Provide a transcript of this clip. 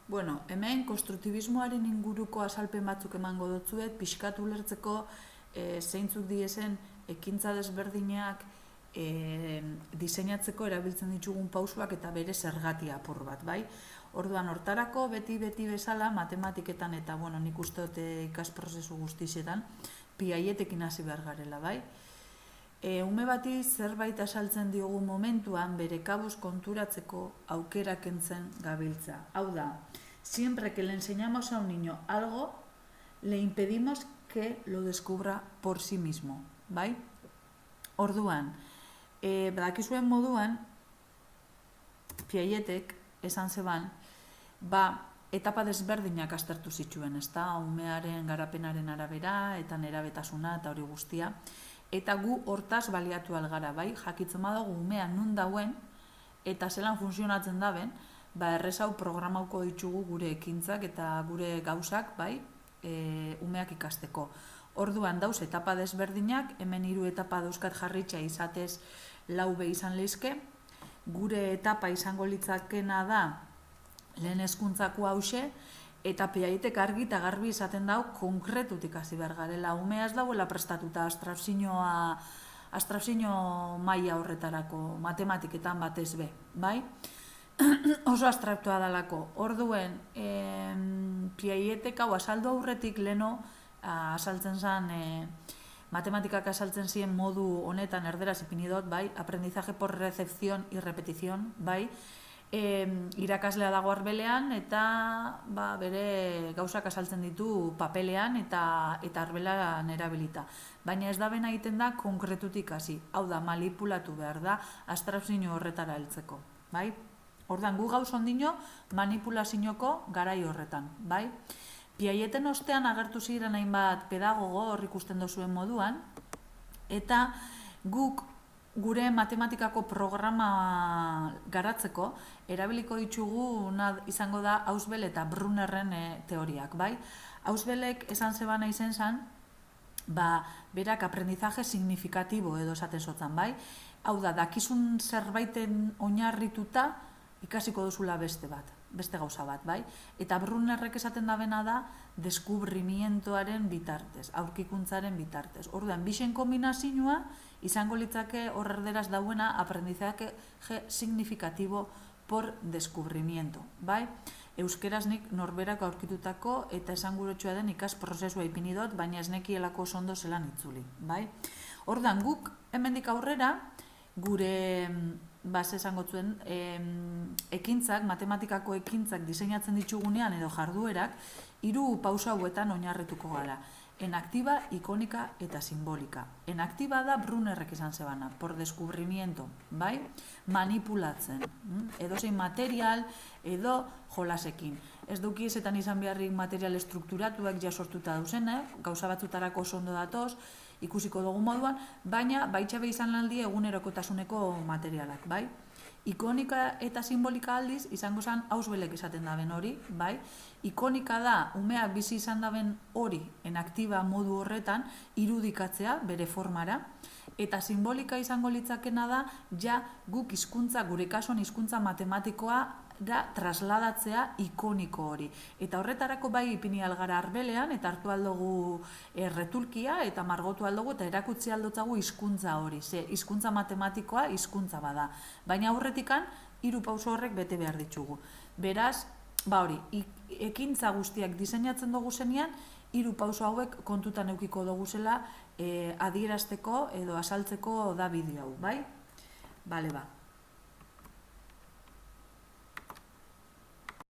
Bueno, hemen konstruktibismoaren inguruko azalpen batzuk emango dotzuet, pixkat ulertzeko zeintzuk diezen ekintza desberdinak diseinatzeko erabiltzen ditugun pausuak eta bere zergatia apur bat, bai? Orduan, hortarako beti bezala matematiketan eta, bueno, nik uste dut ikasprozesu guztietan piagetekin hasi behar garela, bai? Ume bati zerbait azaltzen diogu momentuan bere kabuz konturatzeko aukera kentzen gabiltza. Hau da, siempre que le enseñamos a un niño algo, le impedimos que lo descubra por sí mismo, bai? Orduan, badakizuen moduan, Piagetek esan zeban, etapa desberdinak aztertu zituen, ezta? Umearen garapenaren arabera eta nerabetasuna eta hori guztia. Eta gu hortaz baliatu algara, bai? Jakitzen badago umea nun dauen eta zelan funtzionatzen daben, errezau programauko ditugu gure ekintzak eta gure gauzak, bai? Umeak ikasteko. Orduan dauz etapa desberdinak, hemen 3 etapa dauzkat jarritxa izatez 4 izan lehizke. Gure etapa izango litzakena da lehen hezkuntzako hause, eta Piagetek argi eta garbi izaten dau konkretutik hasi behar garela. Umea ez dauela prestatuta abstrakzio maila horretarako, matematiketan batez be, bai? Oso abstraktua dalako. Orduen, Piagetek hau azaldu aurretik leno azaltzen zen, matematikak azaltzen ziren modu honetan erderaz ipinidot, bai? Aprendizaje por recepción y repetición, bai? Irakaslea dago arbelean eta bere gauzak azaltzen ditu papelean eta arbelan erabilita. Baina ez da bena egiten da konkretutik hasi. Hau da, manipulatu behar da abstrakzio horretara heltzeko, bai? Ordan gu gauz ondino manipulazioko garai horretan, bai? Piageten ostean agertu ziren hainbat pedagogo hor ikusten dozuen moduan, eta guk gure matematikako programa garatzeko erabiliko ditugu izango da Ausubel eta Brunnerren teoriak, bai? Ausubelek esan zebana izen zen, berak aprendizaje signifikatibo edo esaten zotzan, bai? Hau da, dakizun zerbaiten oinarrituta ikasiko duzula beste gauza bat, bai? Eta Brunnerrek esaten dabena da deskubrimientoaren bitartez, aurkikuntzaren bitartez. Orduan, bixen kombinazioa izango litzake hor erderaz dauena aprendizaje signifikatibo por descubrimiento, bai? Euskeraz nik norberak aurkitutako eta esangurotxoa den ikas prozesua ipinidot, baina ez nekielako ondo zelan itzuli, bai? Orduan, guk hemendik aurrera gure esango zuen ekintzak, matematikako ekintzak diseinatzen ditugunean edo jarduerak 3 pausa hauetan oinarrituko gara. Enaktiba, ikonika eta simbolika. Enaktiba da Brunnerrek izan zebana, por descubrimiento, bai? Manipulatzen, edozein material edo jolasekin. Ez duki ezetan izan beharrik material strukturatuak jasortuta dauzenek, gauza batzutarako oso ondo datoz, ikusiko dugu moduan, baina baitxabe izan aldi egunerokotasuneko materialak, bai? Ikonika eta simbolika aldiz izango zen Ausubelek izaten daben hori, bai? Ikonika da umeak bizi izan daben hori enaktiba modu horretan irudikatzea bere formara, eta simbolika izango litzakena da guk hizkuntza, gure kasuan hizkuntza matematikoa da trasladatzea ikoniko hori. Eta horretarako bai ipini algara arbelean, eta hartu aldugu retulkia, eta margotu aldugu, eta erakutsi aldotzagu hizkuntza hori. Ze, hizkuntza matematikoa hizkuntza bada. Baina aurretikan, 3 pauso horrek bete behar ditugu. Beraz, hori, ekintza guztiak diseinatzen dugu zenean, 3 pauso hauek kontutan eukiko dugu zela adierazteko edo azaltzeko da bideo hau, bai? Bale,